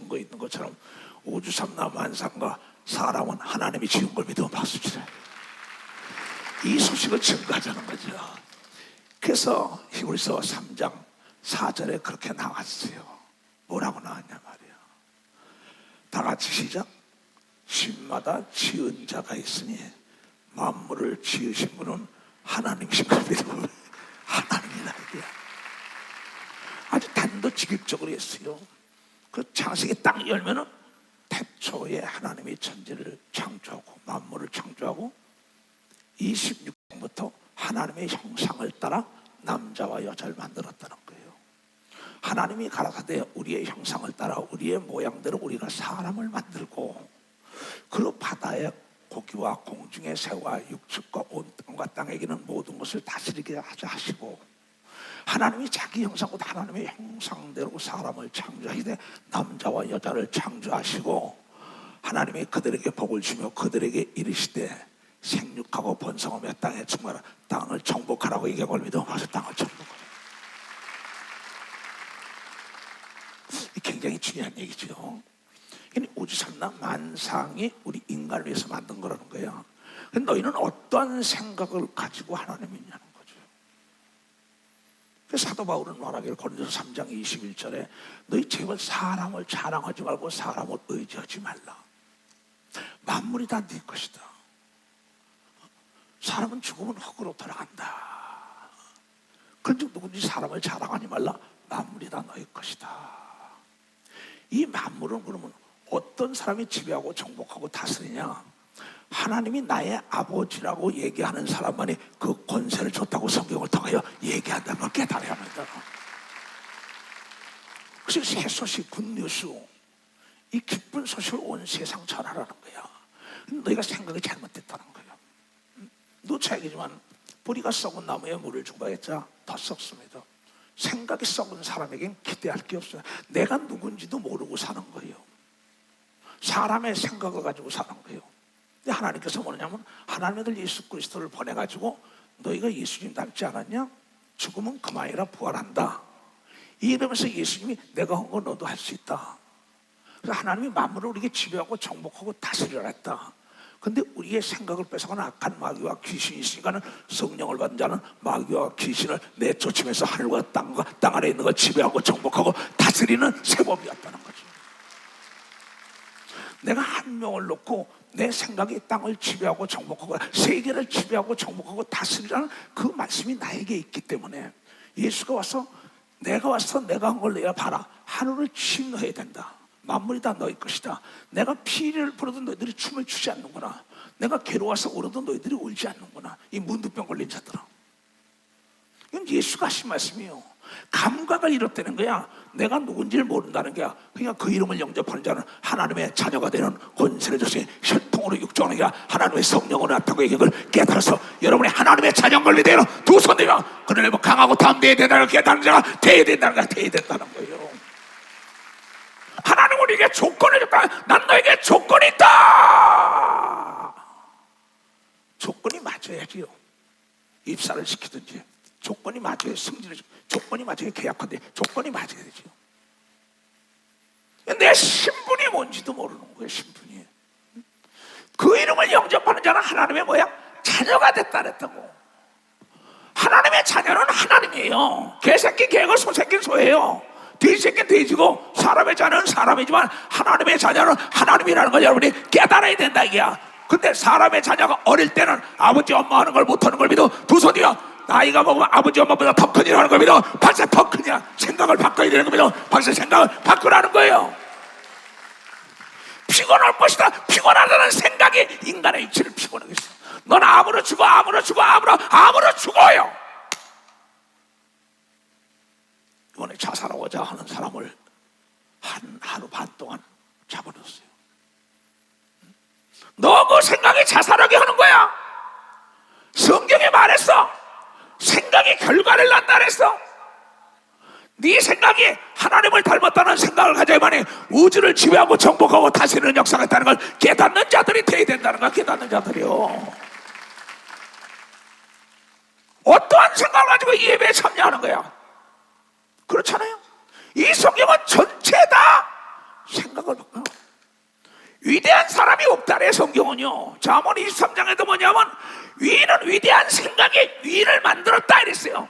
증거 있는 것처럼 우주 삼라 만상과 사람은 하나님이 지은 걸 믿으면 박수치래. 이 소식을 증거하자는 거죠. 그래서 히브리서 3장 4절에 그렇게 나왔어요. 뭐라고 나왔냐 말이야. 다 같이 시작. 신마다 지은 자가 있으니 만물을 지으신 분은 하나님이신 걸 믿으면 하나님이다. 아주 단도직입적으로 했어요. 그 창세기 딱 열면은 태초에 하나님이 천지를 창조하고 만물을 창조하고 26장부터 하나님의 형상을 따라 남자와 여자를 만들었다는 거예요. 하나님이 가라사대 우리의 형상을 따라 우리의 모양대로 우리가 사람을 만들고 그 바다의 고기와 공중의 새와 육축과 온 땅과 땅에 기는 모든 것을 다스리게 하자 하시고 하나님이 자기 형상보다 하나님의 형상대로 사람을 창조하시되 남자와 여자를 창조하시고 하나님이 그들에게 복을 주며 그들에게 이르시되 생육하고 번성하며 땅에 충만하라. 땅을 정복하라고 얘기하고 믿어 와서 땅을 정복하라. 굉장히 중요한 얘기죠. 우주 삼라 만상이 우리 인간을 위해서 만든 거라는 거야. 근데 너희는 어떠한 생각을 가지고 하나님을 있냐는 거죠. 그래서 사도 바울은 말하기를 고린도서 3장 21절에 너희 제발 사람을 자랑하지 말고 사람을 의지하지 말라. 만물이 다 네 것이다. 사람은 죽으면 흙으로 돌아간다. 그런즉 누구든지 사람을 자랑하지 말라. 만물이 다 너희 것이다. 이 만물은 그러면 어떤 사람이 지배하고 정복하고 다스리냐? 하나님이 나의 아버지라고 얘기하는 사람만이 그 권세를 줬다고 성경을 통하여 얘기한다는 걸 깨달아야 합니다. 그래서 새 소식, 굿뉴스, 이 기쁜 소식을 온 세상 전하라는 거야. 너희가 생각이 잘못됐다는 거야. 누차 얘기지만 뿌리가 썩은 나무에 물을 주고했자 더 썩습니다. 생각이 썩은 사람에겐 기대할 게 없어요. 내가 누군지도 모르고 사는 거예요. 사람의 생각을 가지고 사는 거예요. 근데 하나님께서 뭐냐면 하나님의 아들 예수 그리스도를 보내가지고 너희가 예수님 닮지 않았냐? 죽으면 그만이라 부활한다. 이러면서 예수님이 내가 한 거 너도 할 수 있다. 그래서 하나님이 만물을 우리에게 지배하고 정복하고 다스리라 했다. 근데 우리의 생각을 뺏어가는 악한 마귀와 귀신이 있으니까는 성령을 받은 자는 마귀와 귀신을 내쫓으면서 하늘과 땅과 땅 아래 있는 걸 지배하고 정복하고 다스리는 세법이었다는 거죠. 내가 한 명을 놓고 내 생각이 땅을 지배하고 정복하고 세계를 지배하고 정복하고 다스리라는 그 말씀이 나에게 있기 때문에 예수가 와서 내가 한 걸 내가 봐라. 하늘을 침노해야 된다. 만물이 다 너희 것이다. 내가 피를 불어도 너희들이 춤을 추지 않는구나. 내가 괴로워서 울어도 너희들이 울지 않는구나. 이 문두병 걸린 자들아. 이건 예수가 하신 말씀이에요. 감각을 잃었다는 거야. 내가 누군지를 모른다는 거야. 그러니까 그 이름을 영접하는 자는 하나님의 자녀가 되는 권세를 주신 혈통으로 육정하는 게 하나님의 성령으로 나타나고 이걸 깨달아서 여러분이 하나님의 자녀인 걸 믿어요. 두 손 들면 그러려면 강하고 담대해야 된다는 걸 깨달은 자가 돼야 된다는 거야. 돼야 된다는 거예요. 하나님 우리에게 조건을 줬다. 난 너에게 조건이 있다. 조건이 맞아야지요. 입사를 시키든지 조건이 맞아야 승진을 시키든지 조건이 맞아야 계약하든지 조건이 맞아야 되죠. 내 신분이 뭔지도 모르는 거예요. 신분이. 그 이름을 영접하는 자는 하나님의 뭐야? 자녀가 됐다 그랬다고. 하나님의 자녀는 하나님이에요. 개새끼 개고 소새끼 소예요. 돼지새끼는 돼지고 사람의 자녀는 사람이지만 하나님의 자녀는 하나님이라는 걸 여러분이 깨달아야 된다 이게야. 근데 사람의 자녀가 어릴 때는 아버지 엄마 하는 걸 못하는 걸 믿어. 두 손이야. 나이가 먹으면 아버지 엄마보다 더 큰 일 하는 걸 믿어. 박사 더 크냐. 생각을 바꿔야 되는 걸 믿어. 박사 생각을 바꾸라는 거예요. 피곤할 것이다. 피곤하다는 생각이 인간의 육체를 피곤하게 했어. 넌 아무로 죽어 아무로 죽어요. 이번에 자살하고자 하는 사람을 하루 반 동안 잡아놨어요. 너 그 생각이 자살하게 하는 거야. 성경에 말했어. 생각이 결과를 낳는다 그랬어. 네 생각이 하나님을 닮았다는 생각을 가져야만이 우주를 지배하고 정복하고 다스리는 역사가 있다는 걸 깨닫는 자들이 돼야 된다는 거야. 깨닫는 자들이요. 어떠한 생각을 가지고 이 예배에 참여하는 거야. 그렇잖아요. 이 성경은 전체 다 생각을 바꿔. 위대한 사람이 없다래 성경은요. 잠언 23장에도 뭐냐면 위는 위대한 생각이 위를 만들었다 이랬어요.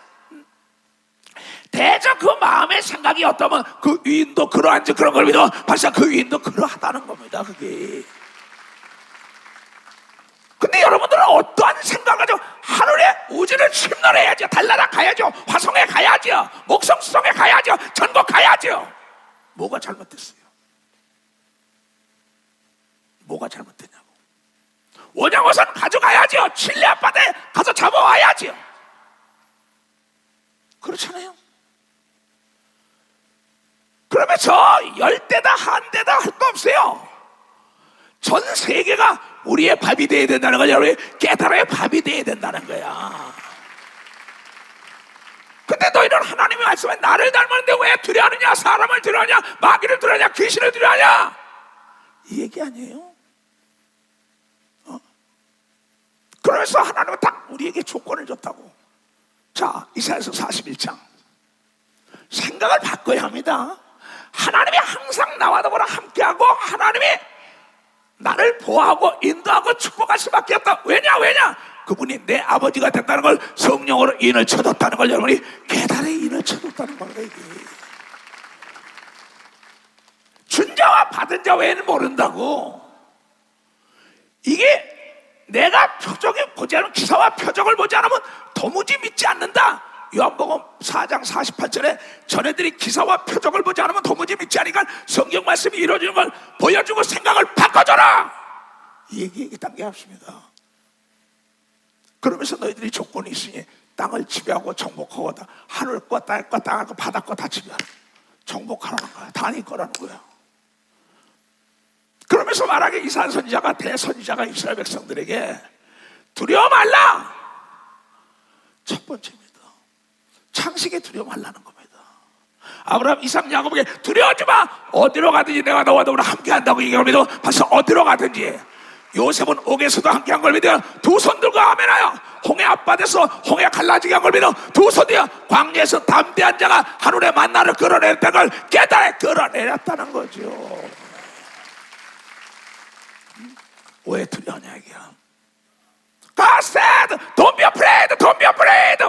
대저 그 마음의 생각이 어떠면 그 위인도 그러한지 그런 걸 믿어. 벌써 그 위인도 그러하다는 겁니다. 그게. 근데 여러분들은 어떠한 생각을 가지고 하늘의 우주를 침노해야죠. 달나라 가야죠. 화성에 가야죠. 목성수성에 가야죠. 전국 가야죠. 뭐가 잘못됐어요? 뭐가 잘못됐냐고. 원양어선 가져가야죠. 칠레 앞바다에 가서 잡아와야죠. 그렇잖아요. 그러면서 열대다 한대다 할 거 없어요. 전 세계가 우리의 밥이 돼야 된다는 거야. 우리 깨달아의 밥이 돼야 된다는 거야. 근데 너희는 하나님의 말씀에 나를 닮았는데 왜 두려워하느냐? 사람을 두려워하냐? 마귀를 두려워하냐? 귀신을 두려워하냐? 이 얘기 아니에요? 그래서 하나님은 딱 우리에게 조건을 줬다고. 자, 이사야서 41장. 생각을 바꿔야 합니다. 하나님이 항상 나와 더불어 함께하고 하나님이 나를 보호하고 인도하고 축복할 수밖에 없다. 왜냐? 그분이 내 아버지가 됐다는 걸, 성령으로 인을 쳐줬다는 걸 여러분이 깨달의 인을 쳐줬다는 겁니다. 이게 준 자와 받은 자 외에는 모른다고. 이게 내가 표적을 보지 않으면, 기사와 표적을 보지 않으면 도무지 믿지 않는다. 요한복음 4장 48절에 전애들이 기사와 표적을 보지 않으면 도무지 믿지 않으니까 성경 말씀이 이루어지는 걸 보여주고 생각을 바꿔줘라. 이 얘기 단계 합습니다. 그러면서 너희들이 조건이 있으니 땅을 지배하고 정복하고, 하늘과 땅과 땅과 바닷과 다 지배하라. 정복하라는 거야. 다 네 거라는 거야. 그러면서 말하기, 이사야 선지자가, 대선지자가 이스라엘 백성들에게 두려워 말라. 첫 번째입니다. 창세기에 두려워 말라는 겁니다. 아브라함, 이삭, 야곱에게 두려워하지 마. 어디로 가든지 내가 너와 더불어 함께한다고 얘기합니다. 벌써 어디로 가든지. 요셉은 옥에서도 함께한 걸 믿어. 두 손 들고 아멘하여. 홍해 앞바다에서 홍해 갈라지게 한 걸 믿어. 두 손이야. 광야에서 담대한 자가 하늘의 만나를 끌어내렸다는 걸 깨달아 끌어내렸다는 거죠. 왜 두려워하냐 이게야. God said, don't be afraid, don't be afraid.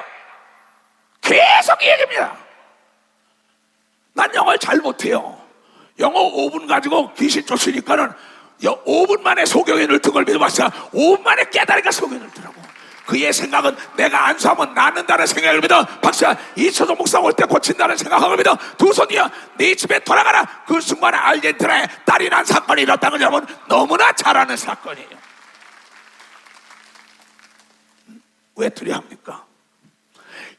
계속 이 얘기입니다. 난 영어를 잘 못해요. 영어 5분 가지고 귀신 쫓으니까는 5분 만에 소경인을 든 걸 믿어봤어요. 5분 만에 깨달으니까 소경인을 드라고. 그의 생각은 내가 안수하면 낫는다는 생각을 믿어. 박사 이초종 목사 올 때 고친다는 생각을 믿어. 두 손이야. 네 집에 돌아가라. 그 순간에 아르헨티나에 딸이 난 사건이 일어났다는 걸 여러분 너무나 잘 아는 사건이에요. 왜 두려워합니까?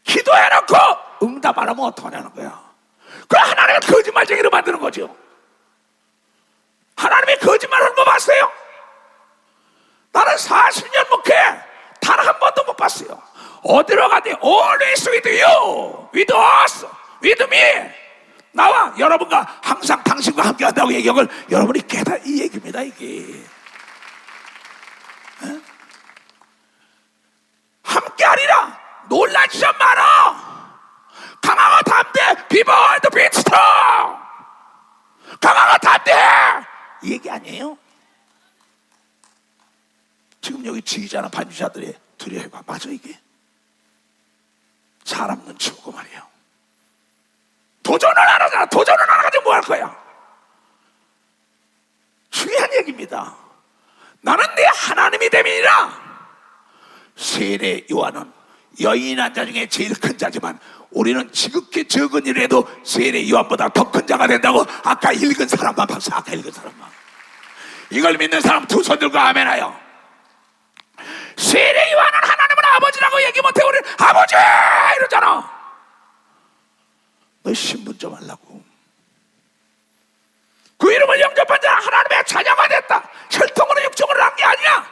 기도해놓고 응답 안 하면 어떡하냐는 거야. 그럼 하나님을 거짓말쟁이로 만드는 거죠. 하나님이 거짓말하는 거 봤어요? 나는 40년 목회 단 한 번도 못 봤어요. 어디로 가든 always with you, with us, with me. 나와 여러분과 항상 당신과 함께 한다고 얘기한 걸 여러분이 깨달아. 이 얘기입니다. 이게 함께하리라. 놀라지 마라. 강하고 담대. 비볼드 비스트롱. 강하고 담대해. 이 얘기 아니에요? 지금 여기 지휘자나 반주자들이 두려워해봐. 맞아 이게? 사람 눈치 보고 말이에요. 도전을 안 하잖아. 도전을 안 하가지고 뭐 할 거야? 중요한 얘기입니다. 나는 내 하나님이 됨이니라. 세례 요한은 여인 한 자 중에 제일 큰 자지만 우리는 지극히 적은 일에도 세례 요한보다 더 큰 자가 된다고. 아까 읽은 사람만 봤어. 아까 읽은 사람만. 이걸 믿는 사람 두 손 들고 아멘하여. 세례 요한은 하나님은 아버지라고 얘기 못해. 우리는 아버지 이러잖아. 너 신분 좀 하려고. 그 이름을 영접한 자는 하나님의 자녀가 됐다. 혈통으로 육종으로 난 게 아니야.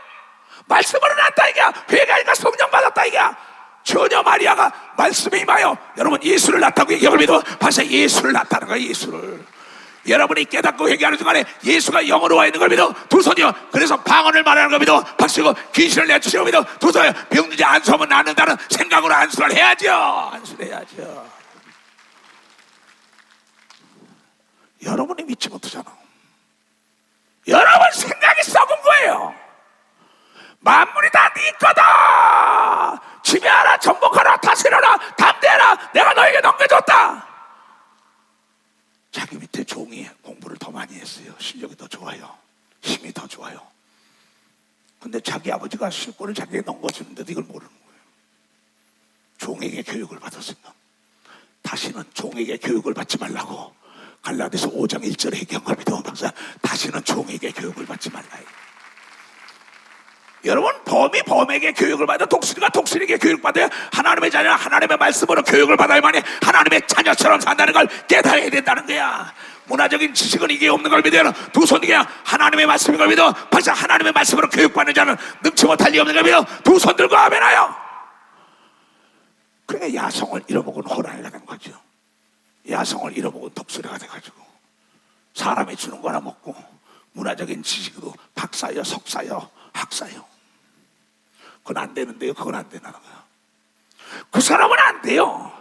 말씀으로 났다 이게야. 회개하니까 성령 받았다 이게야. 전혀 마리아가 말씀에 임하여 여러분 예수를 낳다고 얘기를 믿어. 벌써 예수를 낳다는 거야. 예수를 여러분이 깨닫고 회개하는 순간에 예수가 영으로 와 있는 걸 믿어. 두 손이요. 그래서 방언을 말하는 걸 믿어. 박수고 귀신을 내주시고 믿어. 두 손이요. 병든지 안수하면 낫는다는 생각으로 안수를 해야죠. 안수를 해야죠. 여러분이 믿지 못하잖아. 만물이 다 네 거다. 지배하라, 정복하라, 다스려라, 담대하라. 내가 너에게 넘겨줬다. 자기 밑에 종이 공부를 더 많이 했어요. 실력이 더 좋아요. 힘이 더 좋아요. 근데 자기 아버지가 실권을 자기에게 넘겨주는데도 이걸 모르는 거예요. 종에게 교육을 받았습니다. 다시는 종에게 교육을 받지 말라고 갈라디아서 5장 1절에 얘기한 겁니다. 박사, 다시는 종에게 교육을 받지 말라요. 여러분, 범이 범에게 교육을 받아, 독수리가 독수리에게 교육받아야 하나님의 자녀는 하나님의 말씀으로 교육을 받아야만이 하나님의 자녀처럼 산다는 걸 깨달아야 된다는 거야. 문화적인 지식은 이게 없는 걸 믿어요. 두 손이 그냥 하나님의 말씀인 걸 믿어. 벌써 하나님의 말씀으로 교육받는 자는 능치 못할 리 없는 걸 믿어. 두 손 들고 아멘하여. 그러니까 야성을 잃어먹은 호랑이가 된 거죠. 야성을 잃어먹은 독수리가 돼가지고 사람이 주는 거나 먹고 문화적인 지식도 박사여, 석사여, 학사여. 그건 안 되는데요. 그건 안 된다는 거야. 그 사람은 안 돼요.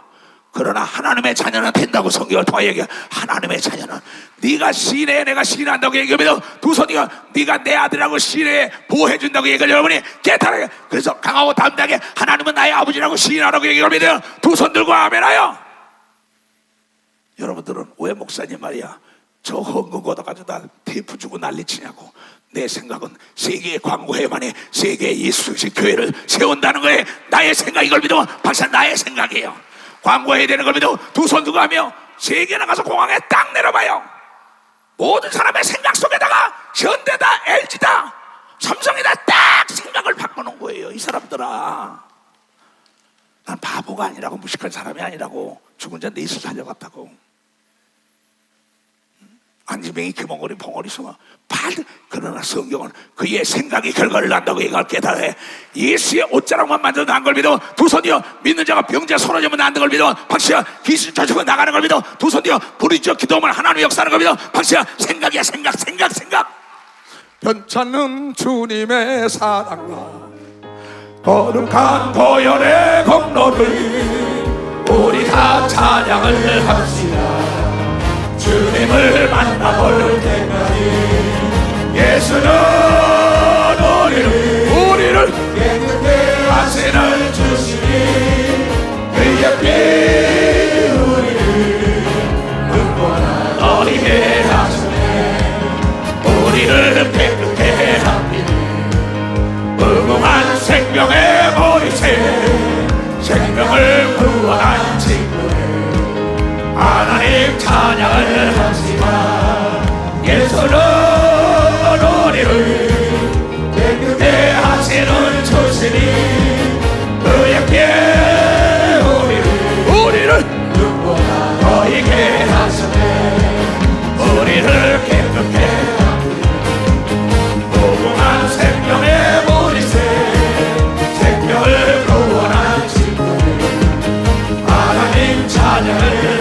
그러나 하나님의 자녀는 된다고 성경을 통해 얘기해. 하나님의 자녀는 네가 시인해, 내가 시인한다고 얘기하면 두 손이가 네가 내 아들이라고 시인해 보호해준다고 얘기를 여러분이 깨달아요. 그래서 강하고 담대하게 하나님은 나의 아버지라고 시인하라고 얘기하면 두 손 들고 아멘하여. 여러분들은 왜 목사님 말이야 저 헌금 걷어가지고 나 테이프 주고 난리치냐고. 내 생각은 세계의 광고회만에 세계의 예수식 교회를 세운다는 거에 나의 생각. 이걸 믿으면 박사 나의 생각이에요. 광고해야 되는 걸 믿으면 두 손 두고 하며 세계 나가서 공항에 딱 내려봐요. 모든 사람의 생각 속에다가 현대다, LG다, 삼성이다 딱 생각을 바꿔놓은 거예요. 이 사람들아, 난 바보가 아니라고, 무식한 사람이 아니라고, 죽은 자 넷이 살려갔다고. 안지뱅이 귀멍거리 벙어리 숨어 그러나 성경은 그의 생각이 결과를 난다고 얘기할 깨달아. 예수의 옷자락만 만져도 난 걸 믿어. 두 손이여 믿는 자가 병자 서러지면 난 걸 믿어. 박씨야 귀신 쫓아고 나가는 걸 믿어. 두 손이여 부르짖어 기도하면 하나님의 역사하는 걸 믿어. 박씨야 생각이야, 생각. 변찮는 주님의 사랑과 거룩한 보혈의 공로를 우리 다 찬양을 합시다. 주님을 만나볼 때까지 예수는 우리를 깨끗게 하시는 주시니 그의 피 우리를 흠모나 너희게 하시네. 우리를 깨끗게 합니다. 무궁한 생명의 보이세 생명을 구원한 친구를 하나님 찬양을 합시다. 예수는 우리를 깨끗게 하시는 주시니 그의 피에 우리를 누구나 너희게 하시네. 우리를 깨끗게 무궁한 생명의 보리새 생명을 구원한 친구를 하나님 찬양을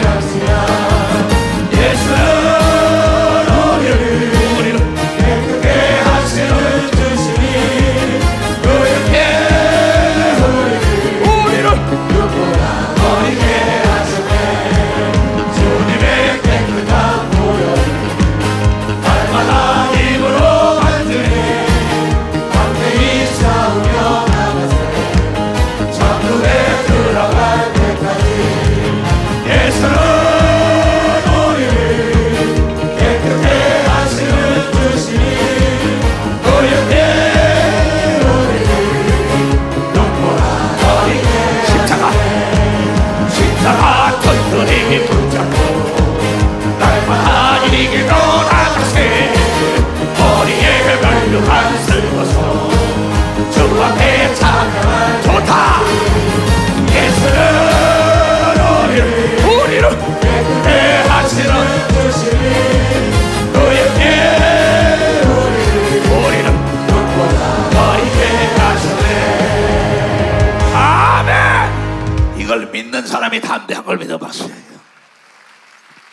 믿는 사람이 담대한 걸 믿어봤어요.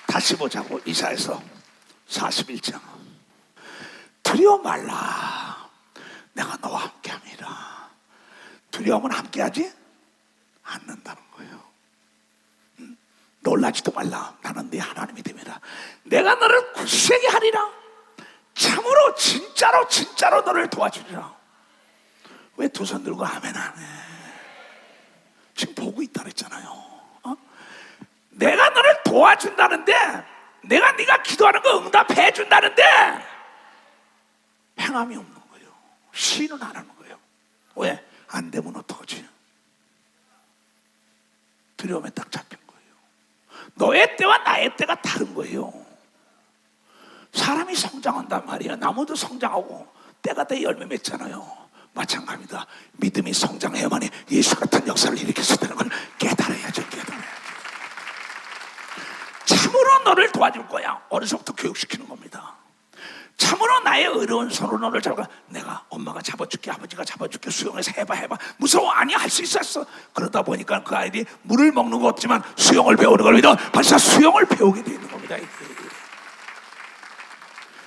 다시 보자고. 이사야서 41장. 두려워 말라, 내가 너와 함께함이라. 두려움은 함께하지 않는다는 거예요. 놀라지도 말라, 나는 네 하나님이 됨이라. 내가 너를 굳세게 하리라. 참으로 진짜로 너를 도와주리라. 왜 두 손 들고 아멘 안 해? 지금 보고 있다 그랬잖아요. 내가 너를 도와준다는데, 내가 네가 기도하는 거 응답해 준다는데 행함이 없는 거예요. 시는 안 하는 거예요. 왜? 안 되면 어떡하지? 두려움에 딱 잡힌 거예요. 너의 때와 나의 때가 다른 거예요. 사람이 성장한단 말이에요. 나무도 성장하고 때가 돼 열매 맺잖아요. 마찬가지입니다. 믿음이 성장해야만이 예수 같은 역사를 일으킬 수 있다는 걸 깨달아야죠. 깨달아야죠. 참으로 너를 도와줄 거야. 어려서부터 교육시키는 겁니다. 참으로 나의 어려운 손으로 너를 잡아. 내가 엄마가 잡아줄게, 아버지가 잡아줄게, 수영해서 해봐. 무서워? 아니야, 할 수 있었어. 그러다 보니까 그 아이들이 물을 먹는 거 없지만 수영을 배우는 걸 믿어. 벌써 수영을 배우게 되는 겁니다.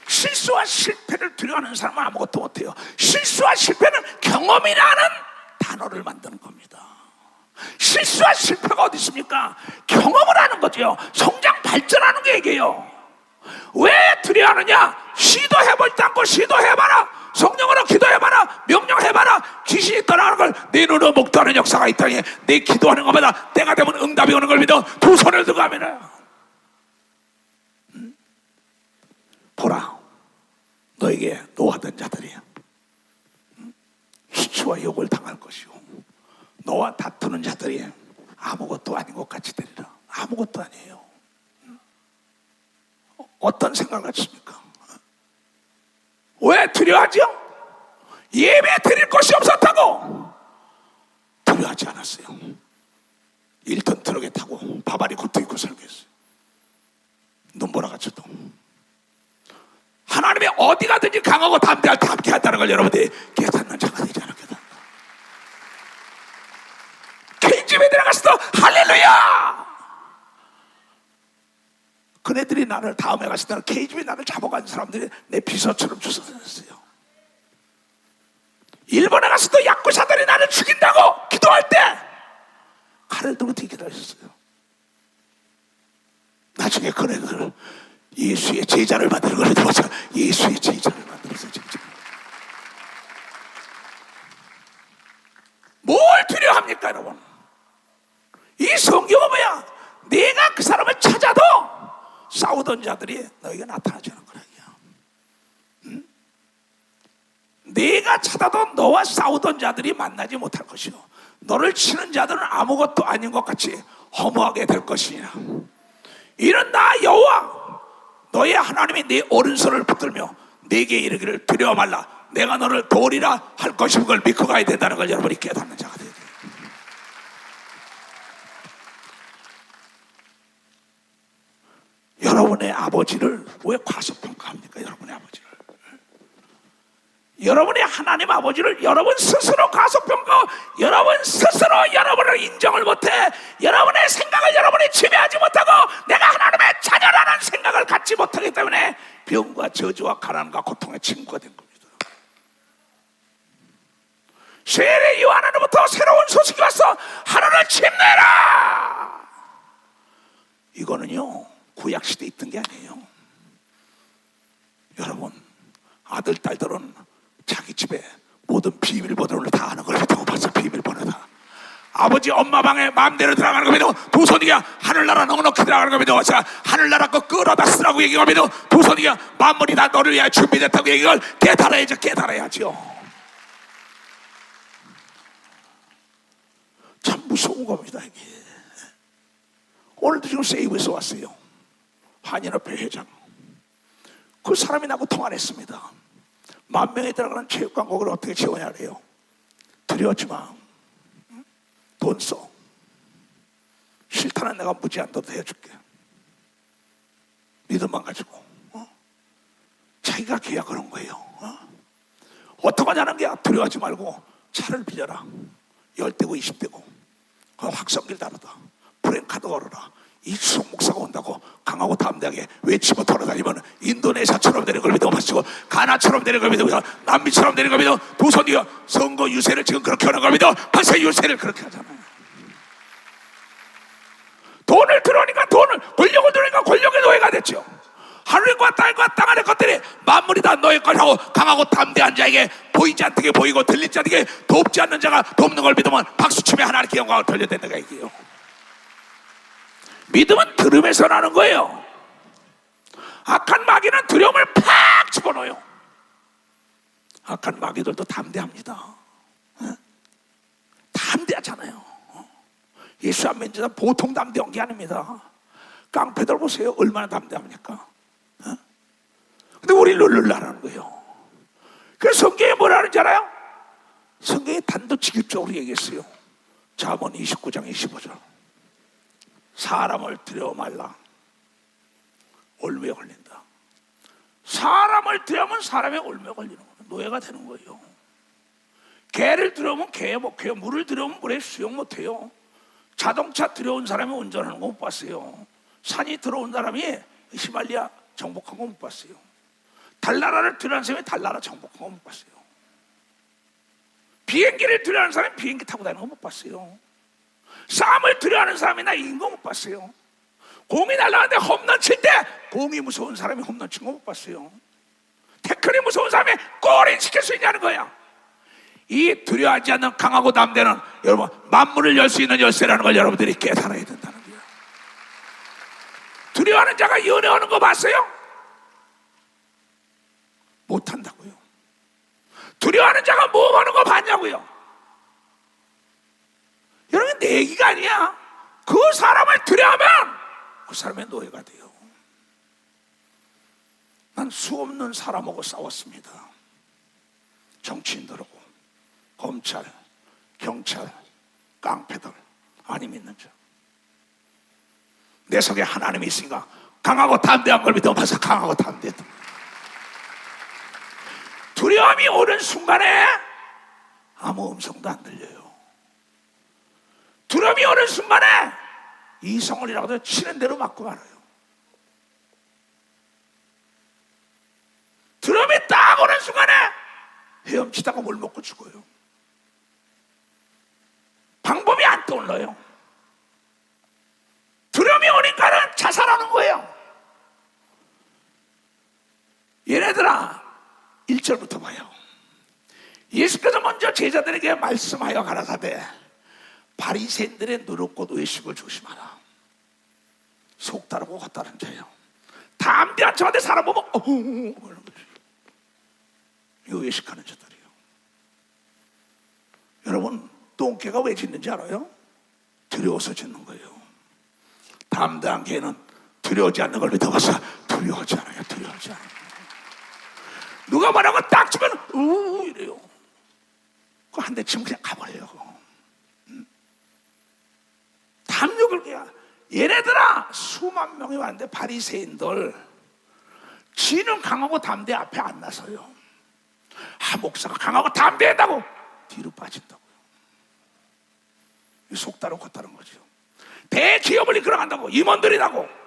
실수와 실패를 두려워하는 사람은 아무것도 못해요. 실수와 실패는 경험이라는 단어를 만드는 겁니다. 실수와 실패가 어디 있습니까? 경험을 하는 거죠. 성장 발전하는 게 얘기예요. 왜 두려워하느냐? 시도해보지 않고 시도해봐라. 성령으로 기도해봐라. 명령해봐라. 귀신이 떠나가는 걸 내 눈으로 목도하는 역사가 있다니. 내 기도하는 것마다 때가 되면 응답이 오는 걸 믿어. 두 손을 들고 하면 보라, 너에게 노하던 자들이 수치와 욕을 당할 것이고, 너와 다투는 자들이 아무것도 아닌 것 같이 되리라. 아무것도 아니에요. 어떤 생각을 하십니까? 왜 두려워하죠? 예배 드릴 것이 없었다고 두려워하지 않았어요. 1톤 트럭에 타고 바바리 코트 입고 살고 있어요. 눈보라같이도. 하나님이 어디 가든지 강하고 담대할 때 함께 한다는 걸 여러분들이 깨닫는 자가 되지 않았겠다. 개인집에 들어갔을 때 할렐루야! 그네들이 나를 다음에 갔을 때는 KGB 나를 잡아간 사람들이 내 비서처럼 주워다녔어요. 일본에 갔을 때 야쿠자들이 나를 죽인다고 기도할 때 칼을 들고 기다렸어요. 나중에 그네들 예수의 제자를 만드는 걸 도와서 예수의 제자를 만들었어요. 제자. 뭘 두려워합니까 여러분? 이 성경은 뭐야? 내가 그 사람을 찾아도 싸우던 자들이 너에게 나타나지 않은 거야. 응? 내가 찾아도 너와 싸우던 자들이 만나지 못할 것이요, 너를 치는 자들은 아무것도 아닌 것 같이 허무하게 될 것이냐. 이는 나 여호와 너의 하나님이 네 오른손을 붙들며 내게 이르기를 두려워 말라. 내가 너를 도우리라 할 것인 걸 믿고 가야 된다는 걸 여러분이 깨닫는 자가 되야 돼요. 여러분의 아버지를 왜 과소평가합니까? 여러분의 아버지를, 여러분의 하나님 아버지를 여러분 스스로 과소평가하고 여러분 스스로 여러분을 인정을 못해 여러분의 생각을 여러분이 지배하지 못하고 내가 하나님의 자녀라는 생각을 갖지 못하기 때문에 병과 저주와 가난과 고통의 친구가 된 겁니다. 세례 요한으로부터 새로운 소식이 왔어. 하늘을 침내라. 이거는요 구약시대에 있던 게 아니에요. 여러분, 아들 딸들은 자기 집에 모든 비밀번호를 다 아는 걸 믿고 벌써 비밀번호다. 아버지 엄마 방에 마음대로 들어가는 거 믿고 두 손이가 하늘나라 넉넉히 들어가는 거 믿고 하늘나라 거 끌어다 쓰라고 얘기하고 믿고 두 손이가 만물이 다 너를 위하여 준비됐다고 얘기를 깨달아야죠. 깨달아야죠. 참 무서운 겁니다 이게. 오늘도 지금 세이브에서 왔어요. 한인협회 회장. 그 사람이 나하고 통화를 했습니다. 10,000명에 들어가는 체육관곡을 어떻게 지원해야 해요? 두려워하지 마. 돈 써. 싫다는 내가 무제한도도 해줄게. 믿음만 가지고. 자기가 계약을 한 거예요. 어떻게 하냐는 게 두려워하지 말고 차를 빌려라. 10대고 20대고 확성기를 다루다. 프랭카드 걸어라. 이수석 목사가 온다고 강하고 담대하게 외치고 돌아다니면 인도네시아처럼 되는 걸 믿어 마시고 가나처럼 되는 걸 믿어 남미처럼 되는 걸 믿어 두 손이요 선거 유세를 지금 그렇게 하는 걸 믿어 벌써 유세를 그렇게 하잖아요. 돈을 들어오니까 돈을, 권력을 들어오니까 권력의 노예가 됐죠. 하늘과 땅과 땅 안의 것들이 만물이 다 너의 것이라고 강하고 담대한 자에게 보이지 않게 보이고 들리지 않게 돕지 않는 자가 돕는 걸 믿으면 박수치며 하나님께 영광을 돌려댄다가 얘기해요. 믿음은 들음에서 나는 거예요. 악한 마귀는 두려움을 팍 집어넣어요. 악한 마귀들도 담대합니다. 담대하잖아요. 예수 안 믿는 자는 보통 담대한 게 아닙니다. 깡패들 보세요. 얼마나 담대합니까? 근데 우리 룰루라는 거예요. 그래서 성경에 뭐라는 줄 알아요? 성경이 단도직입적으로 얘기했어요. 잠언 29장 25절. 사람을 두려워 말라. 올무에 걸린다. 사람을 두려우면 사람의 올무에 걸리는 거예요. 노예가 되는 거예요. 개를 두려우면 개에 먹혀요. 물을 두려우면 물에 수영 못해요. 자동차 두려운 사람이 운전하는 거 못 봤어요. 산이 들어온 사람이 히말리아 정복한 거 못 봤어요. 달나라를 두려워하는 사람이 달나라 정복한 거 못 봤어요. 비행기를 두려워하는 사람이 비행기 타고 다니는 거 못 봤어요. 싸움을 두려워하는 사람이나 이긴 거 못 봤어요. 공이 날아가는데 홈런 칠 때 공이 무서운 사람이 홈런 친 거 못 봤어요. 태클이 무서운 사람이 골인 시킬 수 있냐는 거야. 이 두려워하지 않는 강하고 담대는 여러분 만물을 열 수 있는 열쇠라는 걸 여러분들이 깨달아야 된다는 거예요. 두려워하는 자가 연애하는 거 봤어요? 못한다고요. 두려워하는 자가 모험하는 거 봤냐고요. 여러분 내 얘기가 아니야. 그 사람을 두려워하면 그 사람의 노예가 돼요. 난 수없는 사람하고 싸웠습니다. 정치인들하고 검찰, 경찰, 깡패들, 안 믿는 자. 내 속에 하나님이 있으니까 강하고 담대한 걸 믿어봐서 강하고 담대했다. 두려움이 오는 순간에 아무 음성도 안 들려요. 두려움이 오는 순간에 이성을이라고 해도 치는 대로 맞고 말아요. 두려움이 딱 오는 순간에 헤엄치다가 물 먹고 죽어요. 방법이 안 떠올라요. 두려움이 오니까는 자살하는 거예요. 얘네들아 1절부터 봐요. 예수께서 먼저 제자들에게 말씀하여 가라사대 바리새인들의 누룩꽃 외식을 조심하라. 속다르고 헛다른 자예요. 담대한 저한테 사람 보면 그러는 거죠. 이거 외식하는 자들이에요. 여러분 똥개가 왜 짖는지 알아요? 두려워서 짖는 거예요. 담대한 개는 두려워하지 않는 걸 믿어봐서 두려워하지 않아요. 두려워하지 않아요. 누가 말하고 딱 치면 이래요. 그 한 대 치면 그냥 가버려요. 담력을 그냥 얘네들아 수만 명이 왔는데 바리새인들 지는 강하고 담대 앞에 안 나서요. 목사가 강하고 담대하다고 뒤로 빠진다고요. 속다른 겉다른 거죠. 대기업을 이끌어간다고 임원들이라고.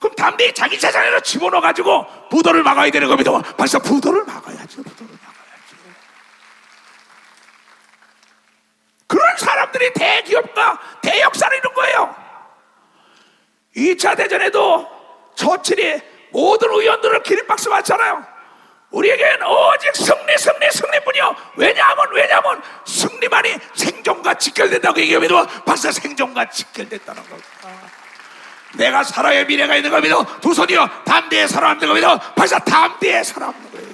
그럼 담대히 자기 재산으로 집어넣어가지고 부도를 막아야 되는 겁니다. 벌써 부도를 막아야죠. 부도를 막아야죠. 그런 사람들이 대기업과 대역사를 이룬 거예요. 2차 대전에도 처칠이 모든 의원들을 기립박수 맞잖아요. 우리에겐 오직 승리뿐이요. 왜냐하면 승리만이 생존과 직결된다고 얘기하면 벌써 생존과 직결됐다는 겁니다. 내가 살아야 미래가 있는 걸 믿어 두 손이요 담대에 살아남는 걸 믿어 벌써 담대에 살아남는 거예요.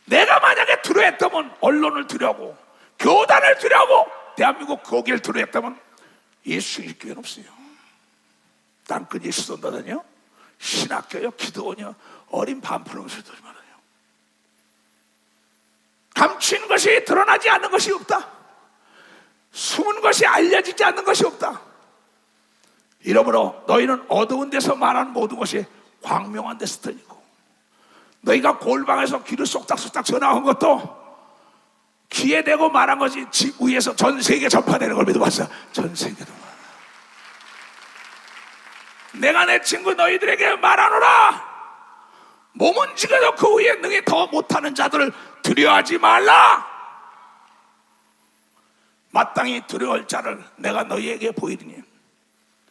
내가 만약에 두려워했다면 언론을 두려워하고 교단을 두려워하고 대한민국 거기를 두려워했다면 예수 믿을 기회는 없어요. 땅끝 예수 쏜다더니요. 신학교요, 기도원이요, 어린 반프로스들이 많아요. 감추는 것이 드러나지 않는 것이 없다. 숨은 것이 알려지지 않는 것이 없다. 이러므로 너희는 어두운 데서 말하는 모든 것이 광명한 데서 들리고 너희가 골방에서 귀를 쏙닥쏙닥 전화한 것도 귀에 대고 말한 것이 집 위에서 전 세계에 전파되는 걸 믿어봤어. 전 세계로. 내가 내 친구 너희들에게 말하노라. 몸은 지가도 그 위에 능히 더 못하는 자들을 두려워하지 말라. 마땅히 두려워할 자를 내가 너희에게 보이리니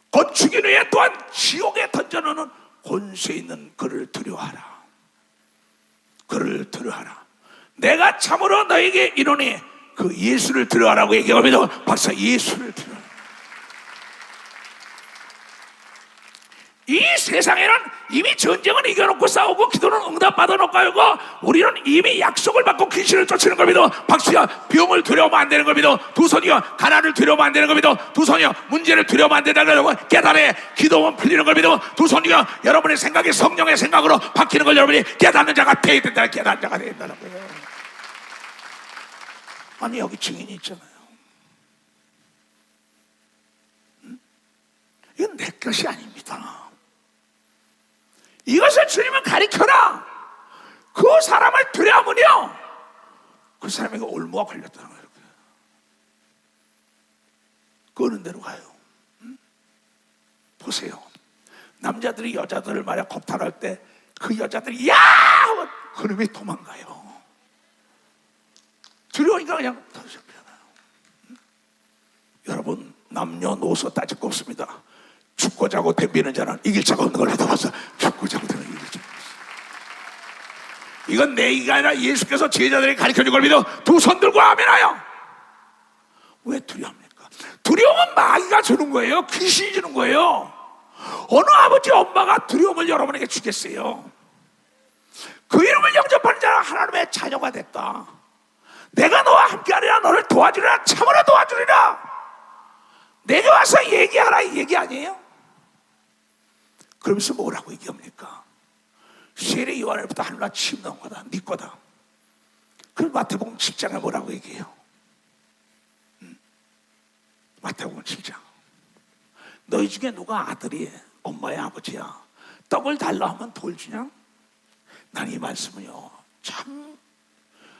곧 죽인 후에 또한 지옥에 던져놓는 권세 있는 그를 두려워하라. 그를 들어하라. 내가 참으로 너에게 이르노니 그 예수를 들어하라고 얘기하면서 박사 예수를 들어라. 이 세상에는 이미 전쟁은 이겨놓고 싸우고 기도는 응답받아 놓고 알고 우리는 이미 약속을 받고 귀신을 쫓는 겁니다. 박수야 병을 두려우면 안 되는 겁니다. 두 손이요 가난을 두려우면 안 되는 겁니다. 두 손이요 문제를 두려우면 안 된다고 깨달아 기도하면 풀리는 겁니다. 두 손이요 여러분의 생각이 성령의 생각으로 바뀌는 걸 여러분이 깨닫는 자가 되어야 된다. 깨닫는 자가 되어야 된다는 거예요. 아니 여기 증인이 있잖아요. 이건 내 것이 아닙니다. 이것을 주님은 가리켜라. 그 사람을 들여하면요 그 사람에게 올무가 걸렸다는 거예요. 끄는 대로 가요. 보세요. 남자들이 여자들을 말이야 겁탈할 때 그 여자들이 야! 그놈이 도망가요. 두려우니까 그냥 터져버리잖아요. 여러분 남녀노소 따질 거 없습니다. 죽고 자고 덤비는 자는 이길 자가 없는 걸 해둬봐서 죽고 자고 되는 이길 자가 없어. 이건 내 얘기가 아니라 예수께서 제자들에게 가르쳐준 걸 믿어 두 손 들고 아멘하여. 왜 두려워합니까? 두려움은 마귀가 주는 거예요. 귀신이 주는 거예요. 어느 아버지 엄마가 두려움을 여러분에게 주겠어요? 그 이름을 영접하는 자는 하나님의 자녀가 됐다. 내가 너와 함께하리라. 너를 도와주리라. 참으로 도와주리라. 내게 와서 얘기하라 이 얘기 아니에요? 그러면서 뭐라고 얘기합니까? 세례 요한으로부터 하늘나 침 나온 거다. 네 거다. 그 마태복음 10장에 뭐라고 얘기해요? 마태복음 10장. 너희 중에 누가 아들이 엄마의 아버지야 떡을 달라 하면 돌 주냐? 난 이 말씀은요 참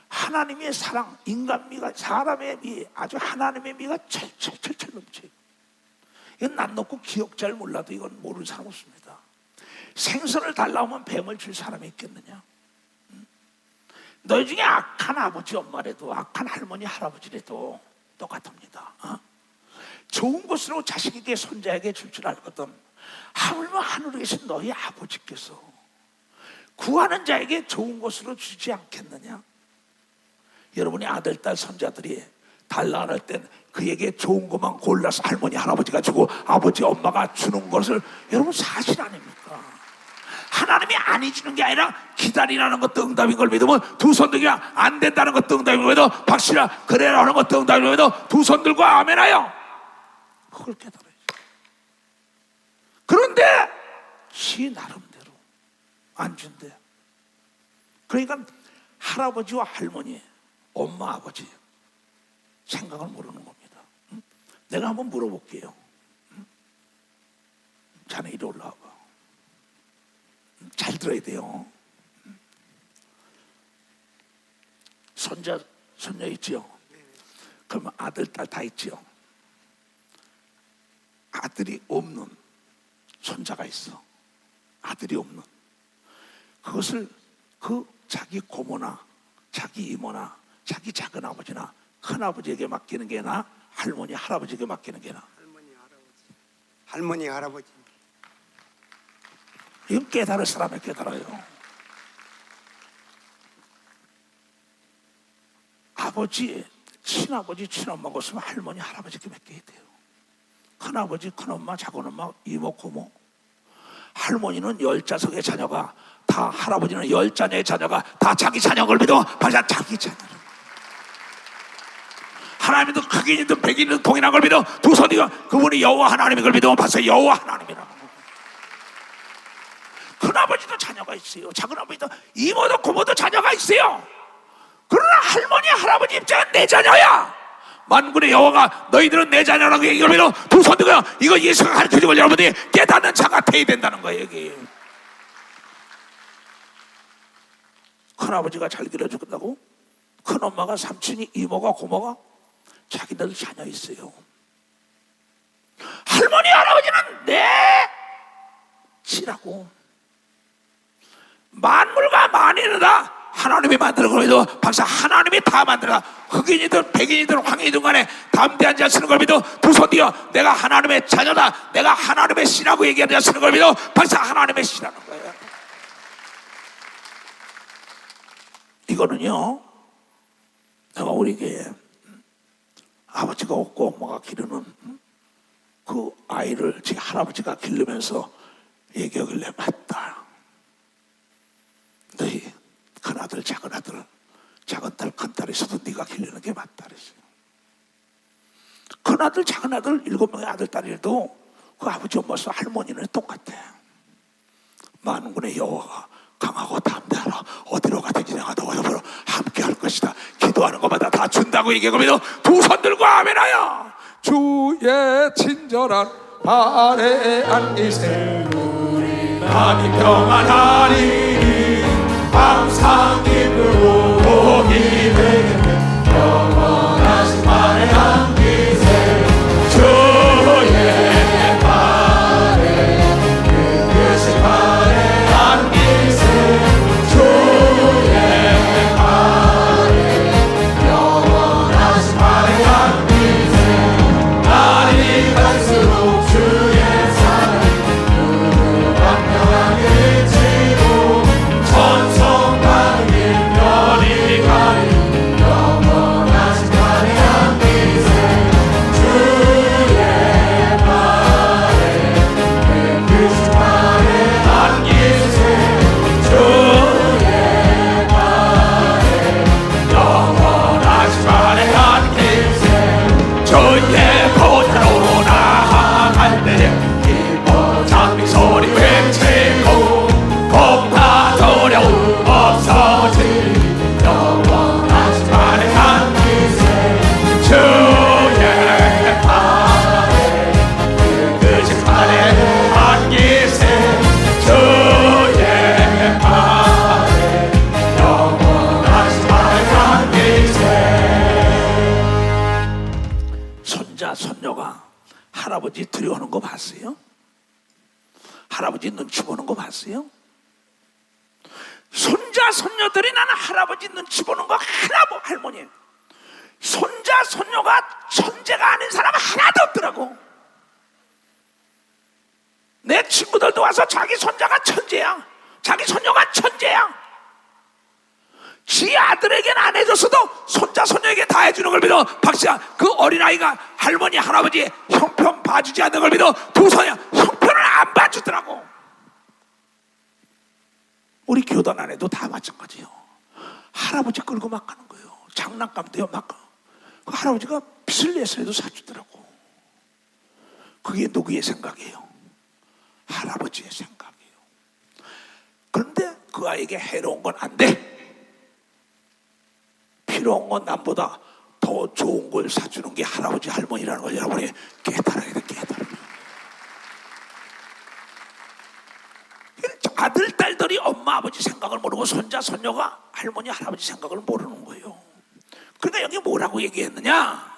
하나님의 사랑, 인간미가 사람의 미, 아주 하나님의 미가 철철철철 넘쳐요. 이건 난 놓고 기억 잘 몰라도 이건 모르는 사람 없습니다. 생선을 달라오면 뱀을 줄 사람이 있겠느냐? 너희 중에 악한 아버지 엄마라도 악한 할머니 할아버지라도 똑같습니다. 좋은 것으로 자식에게 손자에게 줄 줄 알거든 하물며 하늘에 계신 너희 아버지께서 구하는 자에게 좋은 것으로 주지 않겠느냐? 여러분이 아들, 딸, 손자들이 달라 할 땐 그에게 좋은 것만 골라서 할머니, 할아버지가 주고 아버지, 엄마가 주는 것을 여러분 사실 아닙니까? 하나님이 아니 주는 게 아니라 기다리라는 것도 응답인 걸 믿으면 두 손 들기 안 된다는 것도 응답인 걸 믿어 박씨라 그래라 하는 것도 응답인 걸 믿어 두 손 들고 아멘하여 그걸 깨달아야죠. 그런데 지 나름대로 안 준대. 그러니까 할아버지와 할머니 엄마 아버지 생각을 모르는 겁니다. 내가 한번 물어볼게요. 자네 이리 올라와봐. 잘 들어야 돼요. 손자 손녀 있지요? 그러면 아들 딸 다 있지요? 아들이 없는 손자가 있어. 아들이 없는 그것을 그 자기 고모나 자기 이모나 자기 작은 아버지나 큰 아버지에게 맡기는 게 나아? 할머니 할아버지에게 맡기는 게 나아? 할머니 할아버지. 이건 깨달을 사람이 깨달아요. 아버지, 친아버지, 친엄마가 없으면 할머니 할아버지에게 맡겨야 돼요. 큰아버지, 큰엄마, 작은엄마, 이모, 고모. 할머니는 10자석의 자녀가 다, 할아버지는 10자녀의 자녀가 다 자기 자녀를 믿어 발사 자기 자녀를. 하나님도 흑인이든 백인이든 동일한 걸 믿어 두 손이가 그분이 여호와 하나님인 걸 믿으면 벌써 여호와 하나님이라는 거예요. 큰아버지도 자녀가 있어요. 작은아버지도 이모도 고모도 자녀가 있어요. 그러나 할머니 할아버지 입장은 내 자녀야. 만군의 여호와가 너희들은 내 자녀라고 얘기하면 두 손 들고 이거 예수가 가르쳐준 걸 여러분이 깨닫는 자가 돼야 된다는 거예요. 여기 큰아버지가 잘 길러주겠다고 큰엄마가 삼촌이 이모가 고모가 자기들 자녀 있어요. 할머니 할아버지는 내 지라고. 만물과 만인이다 하나님이 만드는 걸 믿어 박사 하나님이 다 만들어. 흑인이든 백인이든 황인이든 간에 담대한 자 쓰는 걸 믿어 두 손 뒤어 내가 하나님의 자녀다 내가 하나님의 씨라고 얘기하는 자 쓰는 걸 믿어 박사 하나님의 씨라는 거예요. 이거는요, 내가 우리 교회 아버지가 없고 엄마가 기르는 그 아이를 제 할아버지가 기르면서 얘기하길래 맞다. 너희 큰아들 작은아들 작은딸 큰딸 있어도 네가 기르는 게 맞다 그랬어요. 큰아들 작은아들 7명의 아들 딸이라도 그 아버지 엄마서 할머니는 똑같아. 만군의 여호와가 강하고 담대하라. 어디로 가든지 내가 너와 여보로 함께 할 것이다. 기도하는 것마다 다 준다고 얘기하거든요. 두 손 들고 아멘하여. 주의 친절한 발에 앉으세 하나님 평안하리 항상 기쁘고 기쁘게 영원하신 발에 앉으세 주의 발에 끝끝이 발에 앉으세 주의 발에 영원하신 발에 앉으세 날이 갈수록 주의 사랑이 누구 완벽하게 지고 천성과 일별이 가리 영원하신 발에 앉으세 주의 발에 끝끝이 발에 앉으세 주의 발에 영원하신 발에 앉으세 주의 보좌로 나아갈 때에 기뻐 장미 소리 외치고 겁나 두려움 없어지리 영원하신 발에 앉으세 주의 발에 끝끝이 발에 앉으세 주의 발에 영원하신 발에 앉으세. 손자 손녀가 할아버지 들여오는 거 봤어요? 할아버지 눈치 보는 거 봤어요? 손자 손녀들이 나는 할아버지 눈치 보는 거 하나 할머니 손자 손녀가 천재가 아닌 사람 하나도 없더라고. 내 친구들도 와서 자기 손자가 천재야, 자기 손녀가 천재야. 지 아들에게는 안 해줬어도 손자 손녀에게 다 해주는 걸 믿어. 박씨야, 그 어린아이가 할머니 할아버지 형편 봐주지 않는 걸 믿어. 두 손이 형편을 안 봐주더라고. 우리 교단 안에도 다 마찬가지예요. 할아버지 끌고 막 가는 거예요. 장난감도요 막. 그 할아버지가 빚을 내서라도 사주더라고. 그게 누구의 생각이에요? 할아버지의 생각이에요. 그런데 그 아이에게 해로운 건 안 돼. 필요한 건 남보다 더 좋은 걸 사주는 게 할아버지 할머니라는 걸 여러분이 깨달아야 돼. 깨달아야 돼. 아들 딸들이 엄마 아버지 생각을 모르고 손자 손녀가 할머니 할아버지 생각을 모르는 거예요. 그러니까 여기 뭐라고 얘기했느냐?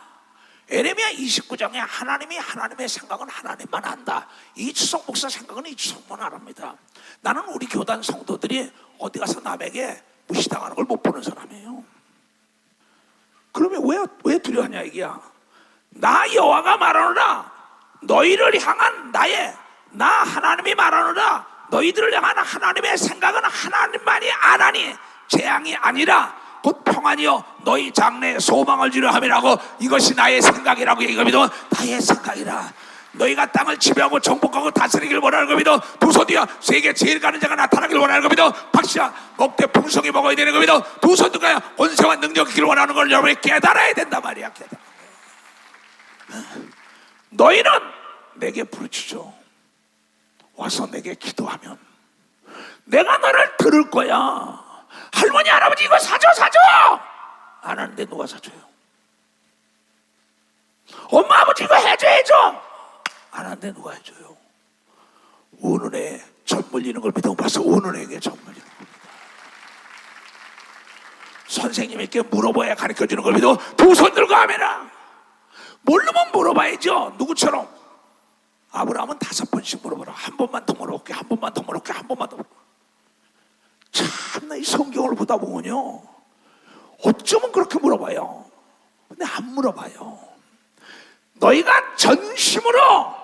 에레미야 29장에 하나님이 하나님의 생각은 하나님만 안다. 이주석 목사 생각은 이주석만 안합니다. 나는 우리 교단 성도들이 어디 가서 남에게 무시당하는 걸 못 보는 사람이에요. 그러면 왜 두려워하냐 이게야. 나 여호와가 말하노라 너희를 향한 나 하나님이 말하노라 너희들을 향한 하나님의 생각은 하나님만이 아나니 재앙이 아니라 곧 평안이요 너희 장래에 소망을 주려 함이라고. 이것이 나의 생각이라고 얘기하면 나의 생각이라. 너희가 땅을 지배하고 정복하고 다스리길 원하는 겁니다. 두 손 뒤야 세계 제일 가는 자가 나타나길 원하는 겁니다. 박씨야 목대 풍성히 먹어야 되는 겁니다. 두 손 뒤가 권세와 능력이길 원하는 걸 여러분이 깨달아야 된단 말이야. 깨달아. 너희는 내게 부르짖어 와서 내게 기도하면 내가 너를 들을 거야. 할머니 할아버지 이거 사줘 안 하는데 누가 사줘요? 엄마 아버지 이거 해줘 안 하는데 누가 해줘요? 우는 애 젖 물리는 걸 믿어 봐서 우는 애에게 젖 물리는 겁니다. 선생님에게 물어봐야 가르쳐주는 걸 믿어. 두 손 들고 하면은 모르면 물어봐야죠. 누구처럼 아브라함은 5번씩 물어보라. 한 번만 더 물어볼게, 한 번만 더 물어볼게, 한 번만 더 물어볼게. 참나 이 성경을 보다 보면요 어쩌면 그렇게 물어봐요. 근데 안 물어봐요. 너희가 전심으로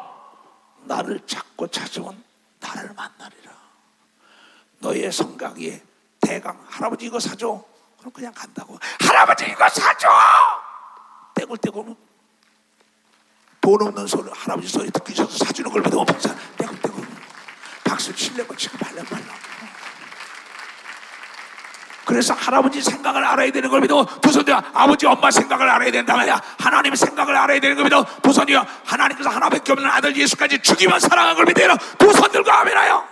나를 찾고 찾으면 나를 만나리라. 너희의 생각이 대강 할아버지 이거 사줘 그럼 그냥 간다고. 할아버지 이거 사줘! 떼굴떼굴 돈 없는 소리, 할아버지 소리 듣기 싫어서 사주는 걸 보고 박사 떼굴떼굴 박수 치려고 지금 말라. 그래서 할아버지 생각을 알아야 되는 걸 믿어 두 손 들어. 아버지 엄마 생각을 알아야 된다 말이야. 하나님의 생각을 알아야 되는 걸 믿어 두 손 들어. 하나님께서 하나밖에 없는 아들 예수까지 죽이면 사랑한 걸 믿어 두 손 들고 아멘하여.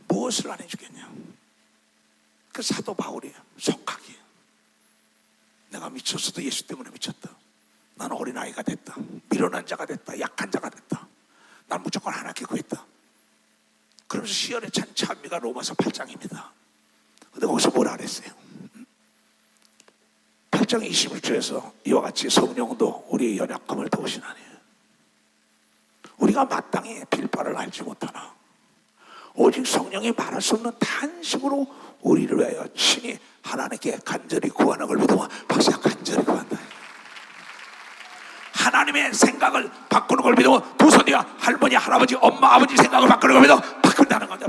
무엇을 안 해주겠냐. 그 사도 바울이 속하기, 내가 미쳤어도 예수 때문에 미쳤다. 난 어린아이가 됐다. 미련한 자가 됐다. 약한 자가 됐다. 난 무조건 하나님께 구했다. 그러면서 시열에 찬 찬미가 로마서 8장입니다. 근데 거기서 뭐라 그랬어요? 8장 21절에서 이와 같이 성령도 우리의 연약함을 도우시나니 우리가 마땅히 빌 바를 알지 못하나 오직 성령이 말할 수 없는 탄식으로 우리를 위하여 친히 하나님께 간절히 구하는 걸 믿으면 박사가 간절히 구한다. 하나님의 생각을 바꾸는 걸 믿으면 두 손이야. 할머니, 할아버지, 엄마, 아버지 생각을 바꾸는 걸 믿으면 바꾼다는 거다.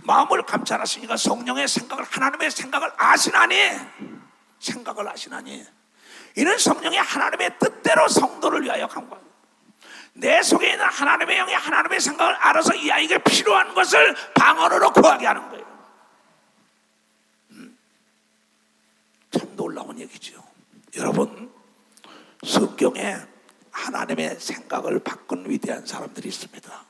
마음을 감찰하시니까 성령의 생각을, 하나님의 생각을 아시나니, 생각을 아시나니 이는 성령이 하나님의 뜻대로 성도를 위하여 간구합니다. 내 속에 있는 하나님의 영이 하나님의 생각을 알아서 이 아이에게 필요한 것을 방언으로 구하게 하는 거예요. 참 놀라운 얘기죠. 여러분, 성경에 하나님의 생각을 바꾼 위대한 사람들이 있습니다.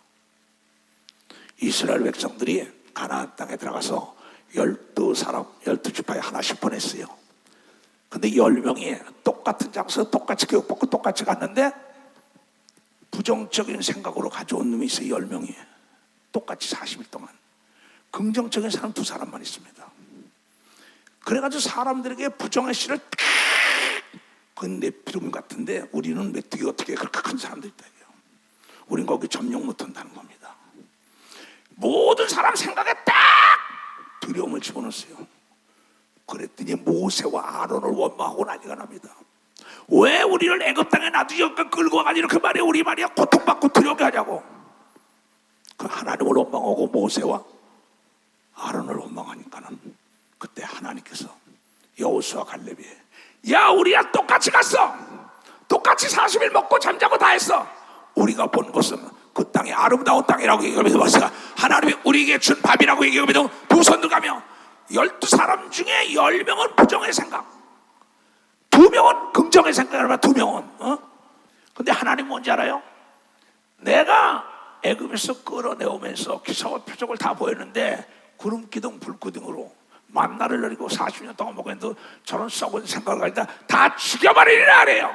이스라엘 백성들이 가나안 땅에 들어가서 12지파에 하나씩 보냈어요. 근데 10명이 똑같은 장소에 똑같이 교육받고 똑같이 갔는데 부정적인 생각으로 가져온 놈이 있어요. 10명이 똑같이 40일 동안. 긍정적인 사람 2사람만 있습니다. 그래가지고 사람들에게 부정의 씨를 그건 내 비름 같은데 우리는 메뚜기 어떻게 그렇게 큰 사람들 있다. 우린 거기 점령 못한다는 겁니다. 모든 사람 생각에 딱 두려움을 집어넣었어요. 그랬더니 모세와 아론을 원망하고 난리가 납니다. 왜 우리를 애굽 땅에 놔두고 여기까지 끌고 와가지고 이렇게 말이야, 우리 말이야 고통받고 두렵게 하냐고. 그 하나님을 원망하고 모세와 아론을 원망하니까는 그때 하나님께서 여호수아 갈렙이 야 우리야 똑같이 갔어. 똑같이 40일 먹고 잠자고 다 했어. 우리가 본 것은 그 땅이 아름다운 땅이라고 얘기하면서 모세가 하나님이 우리에게 준 밥이라고 얘기하면서 두 손 들가며 12사람 중에 10명은 부정의 생각, 2명은 긍정의 생각을 2명은 근데 하나님 뭔지 알아요? 내가 애굽에서 끌어내오면서 기사와 표적을 다 보였는데 구름 기둥 불 기둥으로 만나를 내리고 40년 동안 먹었는데 저런 썩은 생각을 가지다 다 죽여버리리라 그래요.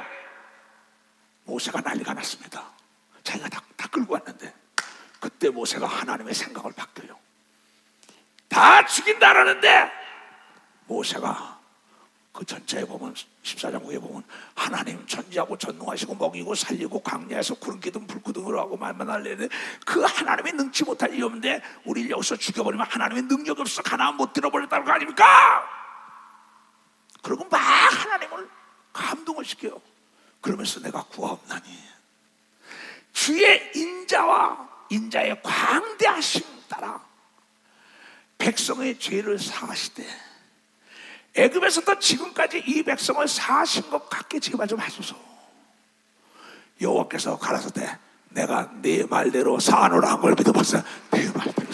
모세가 난리가 났습니다. 자기가 다 끌고 왔는데 그때 모세가 하나님의 생각을 바뀌어요. 다 죽인다라는데 모세가 그 전체에 보면 14장국에 보면 하나님 전지하고 전능하시고 먹이고 살리고 광야에서 구름 기둥 불 기둥으로 하고 만나를 내는데 그 하나님의 능치 못할 일이 없는데 우리를 여기서 죽여버리면 하나님의 능력이 없어 가나안 못 들어버렸다는 거 아닙니까? 그리고 막 하나님을 감동을 시켜요. 그러면서 내가 구하옵나니 주의 인자와 인자의 광대하심 따라 백성의 죄를 사하시되 애굽에서부터 지금까지 이 백성을 사하신 것 같게 제발 좀 하소서. 여호와께서 가라사대 내가 네 말대로 사하노라 한 걸 믿어봤어요. 네 말대로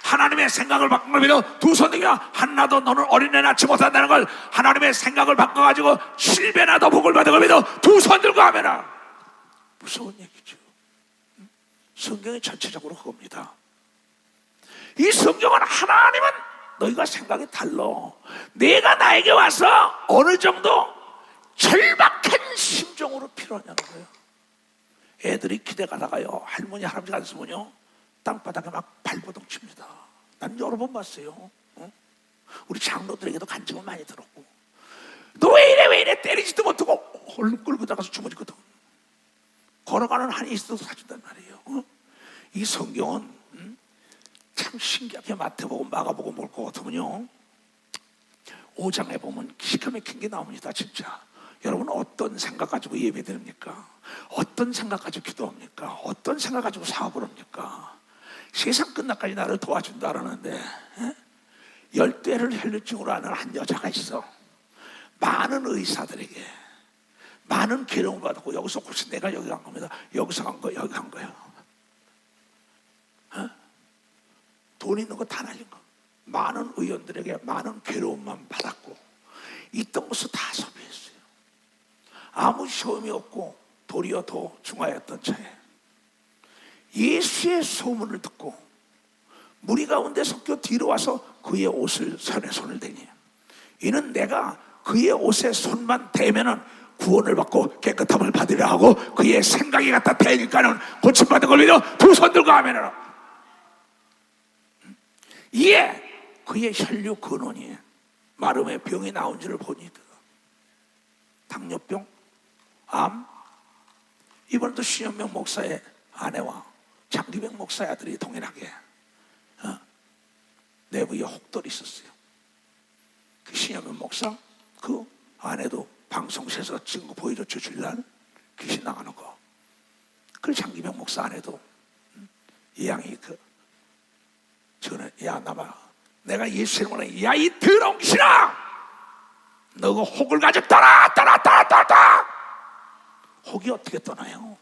하나님의 생각을 바꾼 걸 믿어 두 손 들며 한나도 너는 어린애 낳지 못한다는 걸 하나님의 생각을 바꿔가지고 7배나 더 복을 받은 걸 믿어 두 손 들고 하면은 무서운 얘기죠. 성경이 전체적으로 그겁니다. 이 성경은 하나님은 너희가 생각이 달라. 내가 나에게 와서 어느 정도 절박한 심정으로 필요하냐는 거예요. 애들이 기대 가다가요 할머니 할아버지가 안 쓰면요 땅바닥에 막 발버둥 칩니다. 난 여러 번 봤어요. 우리 장로들에게도 간증을 많이 들었고 너 왜 이래 때리지도 못하고 얼른 끌고 들어가서 주머니거든. 걸어가는 한이 있어도 사준단 말이에요. 이 성경은 참 신기하게 마태복음 마가복음 볼 것 같으면요 5장에 보면 기가 막힌 게 나옵니다. 진짜 여러분 어떤 생각 가지고 예배드립니까? 어떤 생각 가지고 기도합니까? 어떤 생각 가지고 사업을 합니까? 세상 끝날까지 나를 도와준다 그러는데 열대를 혈류증으로 하는 한 여자가 있어. 많은 의사들에게 많은 괴로움을 받았고, 여기서 혹시 내가 여기 간 겁니다. 여기서 간 거, 여기 간 거야. 돈 있는 거 다 날린 거. 많은 의원들에게 많은 괴로움만 받았고, 있던 것을 다 소비했어요. 아무 시험이 없고 도리어 더 중하였던 차에 예수의 소문을 듣고 무리 가운데 섞여 뒤로 와서 그의 옷을 손에 손을 대니, 이는 내가 그의 옷에 손만 대면은 구원을 받고 깨끗함을 받으려 하고 그의 생각이 갖다 대니까는 고침받은 걸 믿어 두 손 들고 하면은, 이에 그의 혈류 근원이 마름의 병이 나온 줄을 보니, 당뇨병, 암, 이번에도 신현명 목사의 아내와 장기백 목사의 아들이 동일하게 내부에 혹돌이 있었어요. 그 신현명 목사 그 아내도 방송에서 찍은 거 보여줬죠. 주일날 귀신 나가는 거. 그 장기백 목사 아내도 이 양이 전에, 야 나봐, 내가 예수 이름으로 야 이 더러운 귀신아, 너 그 혹을 가지고 떠나. 혹이 어떻게 떠나요?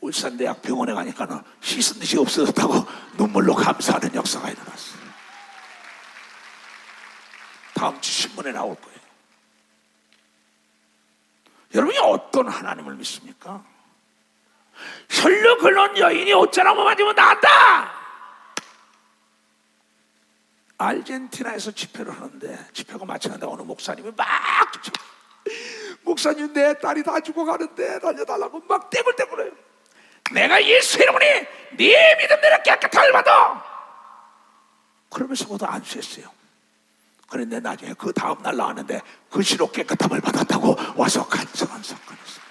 울산대학 병원에 가니까 씻은 듯이 없어졌다고 눈물로 감사하는 역사가 일어났어요. 다음 주 신문에 나올 거예요. 여러분이 어떤 하나님을 믿습니까? 혈류 근원 여인이 옷자락만 맞으면 나한다. 아르헨티나에서 집회를 하는데, 집회가 마치는데 어느 목사님이 막 목사님 내 딸이 다 죽어가는데 달려달라고 막 떼굴떼굴해요. 내가 예수 이름으로 네 믿음대로 깨끗함을 받아. 그러면서 모두 안수했어요. 그런데 나중에 그 다음날 나왔는데 그 시로 깨끗함을 받았다고 와서 간증한 사건이 있어요.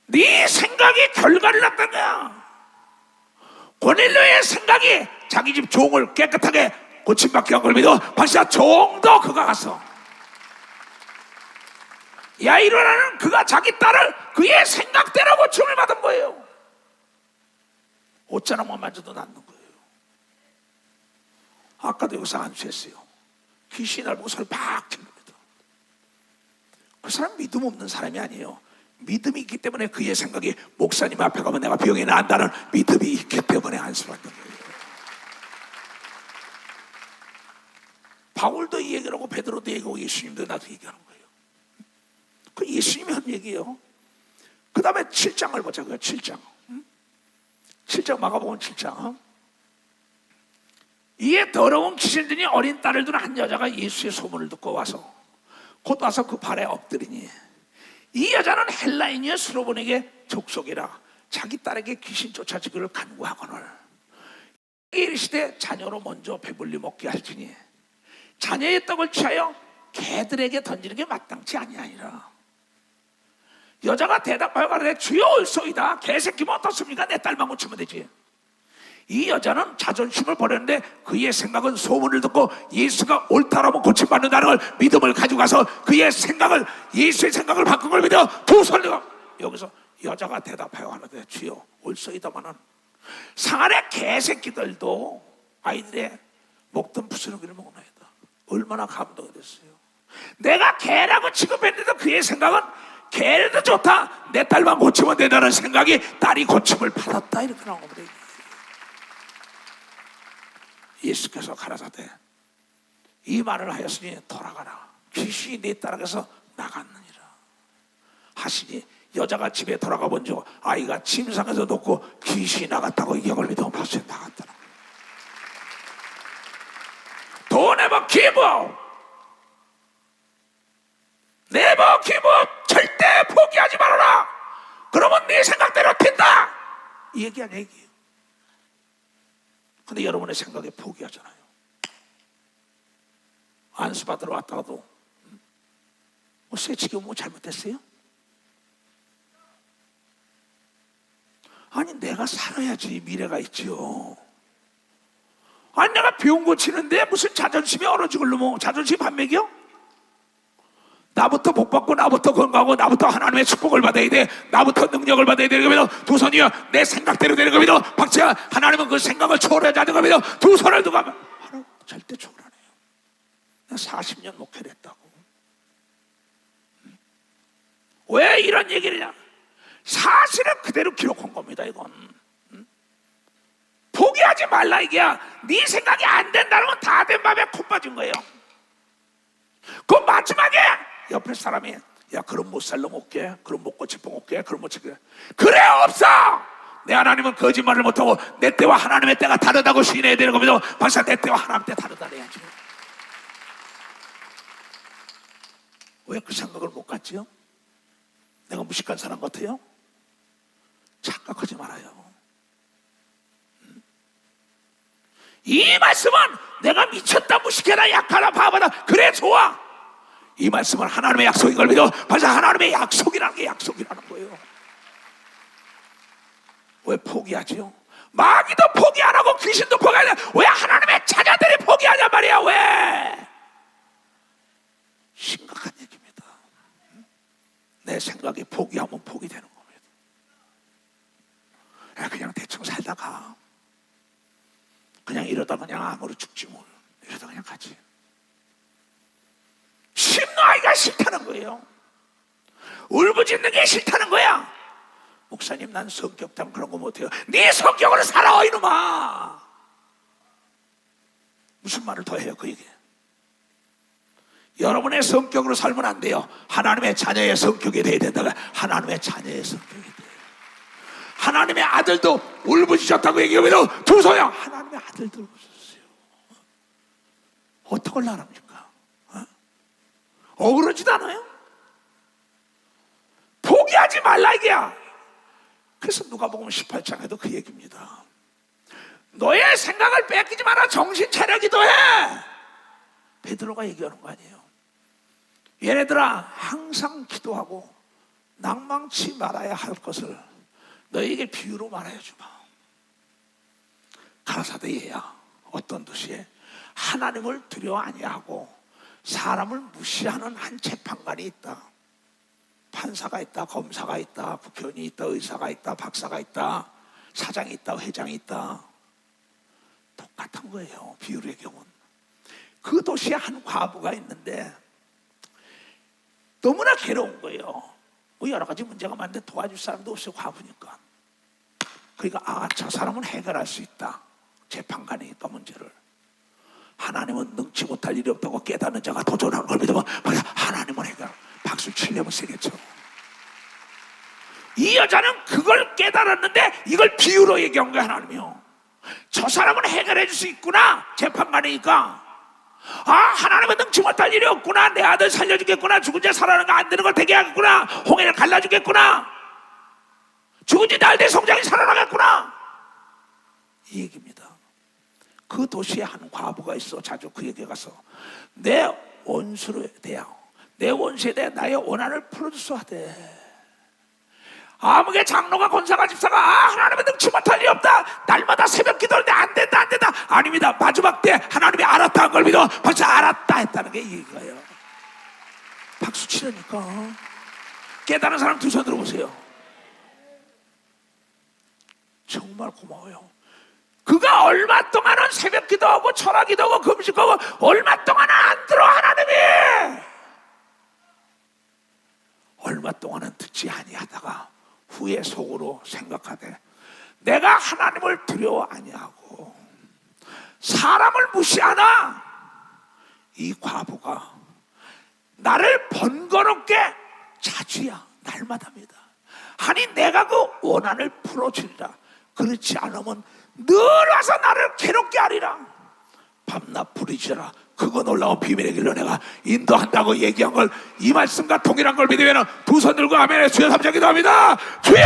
네 생각이 결과를 낳던 거야. 고넬료의 생각이 자기 집 종을 깨끗하게 고침받게 한 걸 믿어 바시아 종도 그가 가서 야이로라는 그가 자기 딸을 그의 생각대로 고침을 받은 거예요. 옷자락만 만져도 낫는 거예요. 아까도 여기서 안수했어요. 귀신이 날 보고 소리 팍 질릅니다. 그 사람 믿음 없는 사람이 아니에요. 믿음이 있기 때문에 그의 생각이 목사님 앞에 가면 내가 병이 난다는 믿음이 있기 때문에 안수받는 거예요. 바울도 이 얘기를 하고 베드로도 얘기하고 예수님도 나도 얘기하는 거예요. 그 예수님이 한 얘기예요. 그 다음에 7장을 보자고요. 7장 7장 마가복음 7장. 이에 더러운 귀신들이 어린 딸을 둔 한 여자가 예수의 소문을 듣고 와서 곧 와서 그 발에 엎드리니, 이 여자는 헬라인이여 수로본에게 족속이라 자기 딸에게 귀신 쫓아지기를 간구하거늘 이르시되 자녀로 먼저 배불리 먹게 할지니 자녀의 떡을 취하여 개들에게 던지는 게 마땅치 아니하니라. 여자가 대답하여 가로되 주여 올소이다. 개새끼면 어떻습니까? 내 딸만 고치면 되지. 이 여자는 자존심을 버렸는데 그의 생각은 소문을 듣고 예수가 옳다라고 고침받는다는 걸 믿음을 가지고 가서 그의 생각을, 예수의 생각을 바꾼 걸 믿어 두 손으로. 여기서 여자가 대답하여 하는데 주여 올소이다마는 상안의 개새끼들도 아이들의 먹던 부스러기를 먹나이다. 얼마나 감동이 됐어요. 내가 개라고 취급했는데 그의 생각은 개라도 좋다, 내 딸만 고치면 된다는 생각이 딸이 고침을 받았다. 이렇게 나온 겁니다. 예수께서 가라사대 이 말을 하였으니 돌아가라. 귀신이 네 딸에게서 나갔느니라 하시니 여자가 집에 돌아가 본즉 아이가 침상에서 놓고 귀신이 나갔다고 이경을 믿어 봤어요. 나갔더라. Don't ever give up. Never give up. 절대 포기하지 말아라. 그러면 네 생각대로 된다. 이 얘기 아니야, 얘기예요. 근데 여러분의 생각에 포기하잖아요. 안수 받으러 왔다가도 쇠치기 뭐 잘못했어요? 아니 내가 살아야지 미래가 있죠. 아니 내가 병 고치는데 무슨 자존심이 얼어죽을 놈 자존심 한 맥이요? 나부터 복받고 나부터 건강하고 나부터 하나님의 축복을 받아야 돼. 나부터 능력을 받아야 되는 겁니다. 두 손이요 내 생각대로 되는 겁니다. 박재가 하나님은 그 생각을 초월하지 않는 겁니다. 두 손을 두고 하면 하나님 절대 초월 안 해요. 내가 40년 목회를 했다고. 왜 이런 얘기를 하냐? 사실은 그대로 기록한 겁니다. 이건 포기하지 말라 이게야. 네 생각이 안 된다는 건 다 된 밤에 코 빠진 거예요. 그 마지막에 옆에 사람이 야 그럼 못 살러 못 게, 그럼 못 고치 뽕 없게, 그럼 못 치게. 그래 없어. 내 하나님은 거짓말을 못하고 내 때와 하나님의 때가 다르다고 시인해야 되는 겁니다. 박사 내 때와 하나님 때 다르다 해야지. 왜 그 생각을 못 갖지요? 내가 무식한 사람 같아요? 착각하지 말아요. 이 말씀은 내가 미쳤다 무식해라 약하다 바보다 그래 좋아. 이 말씀은 하나님의 약속인 걸 믿어. 벌써 하나님의 약속이라는 게 약속이라는 거예요. 왜 포기하지요? 마귀도 포기 안 하고 귀신도 포기 안 해. 왜 하나님의 자녀들이 포기하냐 말이야. 왜? 심각한 얘기입니다. 내 생각이 포기하면 포기되는 겁니다. 그냥 대충 살다가 그냥 이러다 그냥 암으로 죽지 뭘. 이러다 그냥 가지. 심노하기가 싫다는 거예요. 울부짖는 게 싫다는 거야. 목사님 난 성격 때문에 그런 거 못해요. 네 성격으로 살아 이놈아. 무슨 말을 더 해요 그 얘기. 여러분의 성격으로 살면 안 돼요. 하나님의 자녀의 성격이 돼야 된다. 하나님의 자녀의 성격이 돼요. 하나님의 아들도 울부짖었다고 얘기하면 두 손이야. 하나님의 아들도 울부짖었어요. 어떻게 하랍니까? 억울하지도 않아요? 포기하지 말라 이게야. 그래서 누가복음 18장에도 그 얘기입니다. 너의 생각을 뺏기지 마라. 정신 차려 기도해. 베드로가 얘기하는 거 아니에요. 얘네들아 항상 기도하고 낭망치 말아야 할 것을 너에게 비유로 말해 주마. 가라사대 얘야 어떤 도시에 하나님을 두려워 아니하고 사람을 무시하는 한 재판관이 있다. 판사가 있다, 검사가 있다, 국회의원이 있다, 의사가 있다, 박사가 있다, 사장이 있다, 회장이 있다. 똑같은 거예요. 비유의 경우는. 그 도시에 한 과부가 있는데 너무나 괴로운 거예요. 뭐 여러 가지 문제가 많은데 도와줄 사람도 없어요. 과부니까. 그러니까 저 사람은 해결할 수 있다. 재판관이니까 문제를. 하나님은 능치 못할 일이 없다고 깨닫는 자가 도전하는 걸 믿으면 하나님은 해결. 박수 치려면 세겠죠. 이 여자는 그걸 깨달았는데 이걸 비유로 얘기한 거야. 하나님이요. 저 사람은 해결해 줄 수 있구나. 재판관이니까. 하나님은 능치 못할 일이 없구나. 내 아들 살려주겠구나. 죽은 자 살아나는 거 안 되는 걸 되게 하겠구나. 홍해를 갈라주겠구나. 죽은 지 날대 성장이 살아나겠구나. 이 얘기입니다. 그 도시에 한 과부가 있어. 자주 그 얘기에 가서 내 원수에 대하여 내 원수에 대해 나의 원한을 풀어주소 하되 아무개 장로가 권사가 집사가 하나님은 능치 못할 일이 없다. 날마다 새벽 기도하는데 안 된다 안 된다. 아닙니다. 마지막 때 하나님이 알았다는 걸 믿어. 벌써 알았다 했다는 게 이거예요. 박수 치려니까 깨달은 사람 두 손 들어보세요. 정말 고마워요. 그가 얼마 동안은 새벽 기도하고 철학 기도하고 금식하고 얼마 동안은 안 들어. 하나님이 얼마 동안은 듣지 아니하다가 후에 속으로 생각하되 내가 하나님을 두려워 아니하고 사람을 무시하나 이 과부가 나를 번거롭게 자주야 날마다입니다. 아니 내가 그 원한을 풀어주리라. 그렇지 않으면 늘 와서 나를 괴롭게 하리라. 밤낮 부르짖어라. 그거 놀라운 비밀의 길로 내가 인도한다고 얘기한 걸 이 말씀과 동일한 걸 믿으면 두 손 들고 아멘에 주여 삼자 기도합니다. 주여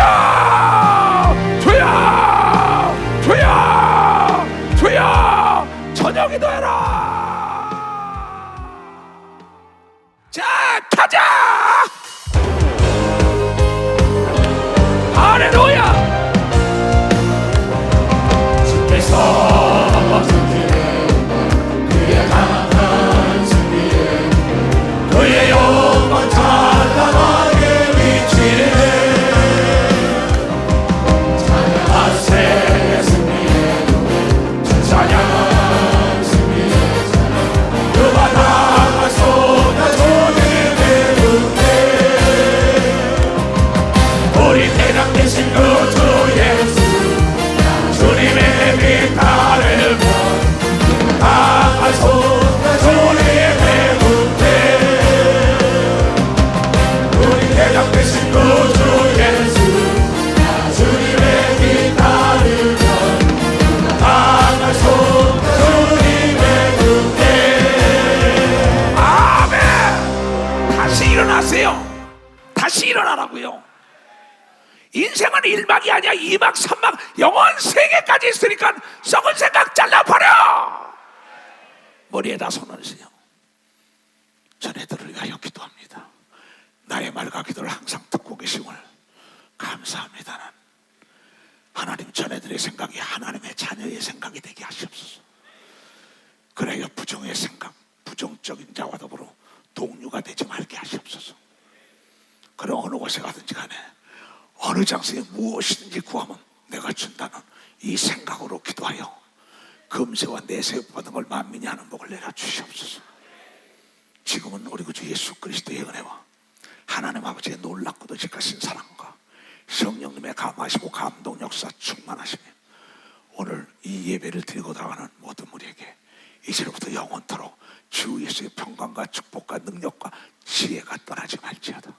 주여 주여 주여 저녁 기도해라. 자 가자. 할렐루야. 그의 영원 영 되신 구주 예수 주님의 길 따르면 강할 손 주님의 눈에 아멘. 다시 일어나세요. 다시 일어나라고요. 인생은 1막이 아니야. 2막 3막 영원 세계까지 있으니까 썩은 생각 잘라버려. 머리에다 손을 쓰요. 자네들을 위하여 기도합니다. 나의 말과 기도를 항상 듣고 계심을 감사합니다. 하나님, 자네들의 생각이 하나님의 자녀의 생각이 되게 하시옵소서. 그래야 부정의 생각, 부정적인 자와 더불어 동료가 되지 말게 하시옵소서. 그럼 어느 곳에 가든지 간에 어느 장소에 무엇이든지 구하면 내가 준다는 이 생각으로 기도하여 금세와 내세에 받은 걸 만민이 하는 복을 내가 주시옵소서. 지금은 우리 구주 예수 그리스도의 은혜와 하나님 아버지의 놀랍고도 지극하신 사랑과 성령님의 감하시고 감동 역사 충만하시며 오늘 이 예배를 드리고 나가는 모든 우리에게 이제로부터 영원토록 주 예수의 평강과 축복과 능력과 지혜가 떠나지 말지어다.